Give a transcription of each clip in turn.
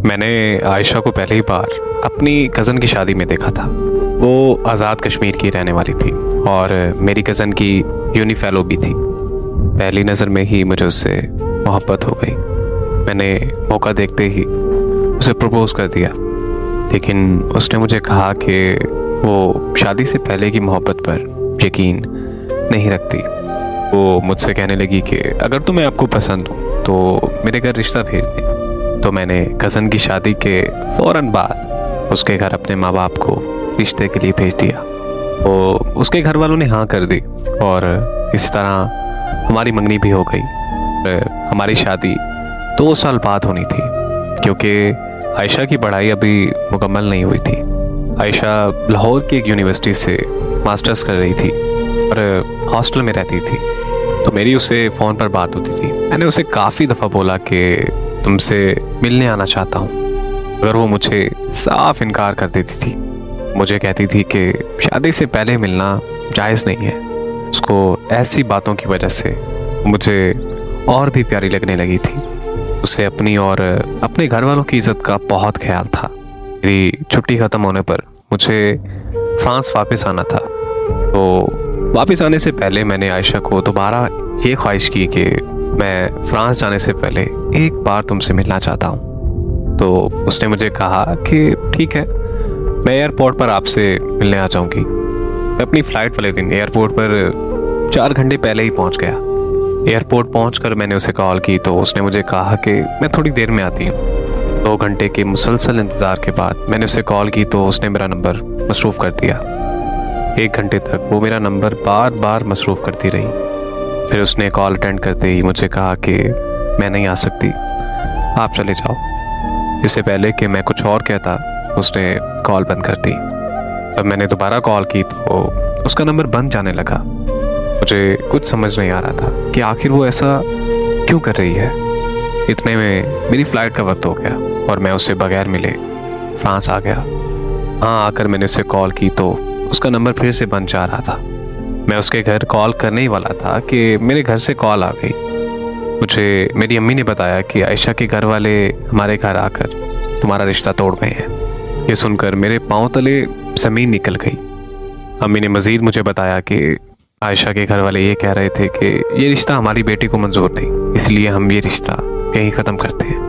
मैंने आयशा को पहली बार अपनी कज़न की शादी में देखा था। वो आज़ाद कश्मीर की रहने वाली थी और मेरी कज़न की यूनी फेलो भी थी। पहली नज़र में ही मुझे उससे मोहब्बत हो गई। मैंने मौका देखते ही उसे प्रपोज़ कर दिया, लेकिन उसने मुझे कहा कि वो शादी से पहले की मोहब्बत पर यकीन नहीं रखती। वो मुझसे कहने लगी कि अगर तुम्हें आपको पसंद हो तो मेरे घर रिश्ता भेज दें। तो मैंने कज़न की शादी के फ़ौरन बाद उसके घर अपने माँ बाप को रिश्ते के लिए भेज दिया। तो उसके घर वालों ने हाँ कर दी और इस तरह हमारी मंगनी भी हो गई। हमारी शादी 2 साल बाद होनी थी, क्योंकि आयशा की पढ़ाई अभी मुकम्मल नहीं हुई थी। आयशा लाहौर की एक यूनिवर्सिटी से मास्टर्स कर रही थी और हॉस्टल में रहती थी। तो मेरी उससे फ़ोन पर बात होती थी। मैंने उसे काफ़ी दफ़ा बोला कि तुमसे मिलने आना चाहता हूँ, मगर वो मुझे साफ इनकार कर देती थी। मुझे कहती थी कि शादी से पहले मिलना जायज़ नहीं है। उसको ऐसी बातों की वजह से मुझे और भी प्यारी लगने लगी थी। उसे अपनी और अपने घर वालों की इज़्ज़त का बहुत ख्याल था। मेरी छुट्टी ख़त्म होने पर मुझे फ्रांस वापस आना था। तो वापस आने से पहले मैंने आयशा को दोबारा ये ख्वाहिश की कि मैं फ्रांस जाने से पहले एक बार तुमसे मिलना चाहता हूँ। तो उसने मुझे कहा कि ठीक है, मैं एयरपोर्ट पर आपसे मिलने आ जाऊँगी। मैं अपनी फ़्लाइट वाले दिन एयरपोर्ट पर 4 घंटे पहले ही पहुँच गया। एयरपोर्ट पहुँचकर मैंने उसे कॉल की तो उसने मुझे कहा कि मैं थोड़ी देर में आती हूँ। 2 घंटे के मुसलसल इंतज़ार के बाद मैंने उसे कॉल की तो उसने मेरा नंबर मसरूफ़ कर दिया। 1 घंटे तक वो मेरा नंबर बार बार मसरूफ़ करती रही। फिर उसने कॉल अटेंड करते ही मुझे कहा कि मैं नहीं आ सकती, आप चले जाओ। इससे पहले कि मैं कुछ और कहता उसने कॉल बंद कर दी। जब मैंने दोबारा कॉल की तो उसका नंबर बंद जाने लगा। मुझे कुछ समझ नहीं आ रहा था कि आखिर वो ऐसा क्यों कर रही है। इतने में मेरी फ़्लाइट का वक्त हो गया और मैं उससे बगैर मिले फ्रांस आ गया। हाँ, आकर मैंने उसे कॉल की तो उसका नंबर फिर से बंद जा रहा था। मैं उसके घर कॉल करने ही वाला था कि मेरे घर से कॉल आ गई। मुझे मेरी अम्मी ने बताया कि आयशा के घर वाले हमारे घर आकर तुम्हारा रिश्ता तोड़ गए हैं। ये सुनकर मेरे पाँव तले ज़मीन निकल गई। अम्मी ने मज़ीद मुझे बताया कि आयशा के घर वाले ये कह रहे थे कि ये रिश्ता हमारी बेटी को मंजूर नहीं, इसलिए हम ये रिश्ता यहीं ख़त्म करते हैं।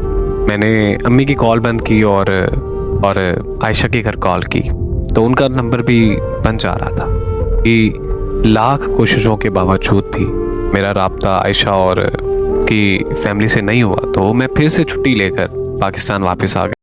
मैंने अम्मी की कॉल बंद की और आयशा के घर कॉल की तो उनका नंबर भी बंद जा रहा था। कि लाख कोशिशों के बावजूद भी मेरा राब्ता आयशा और की फैमिली से नहीं हुआ तो मैं फिर से छुट्टी लेकर पाकिस्तान वापस आ गया।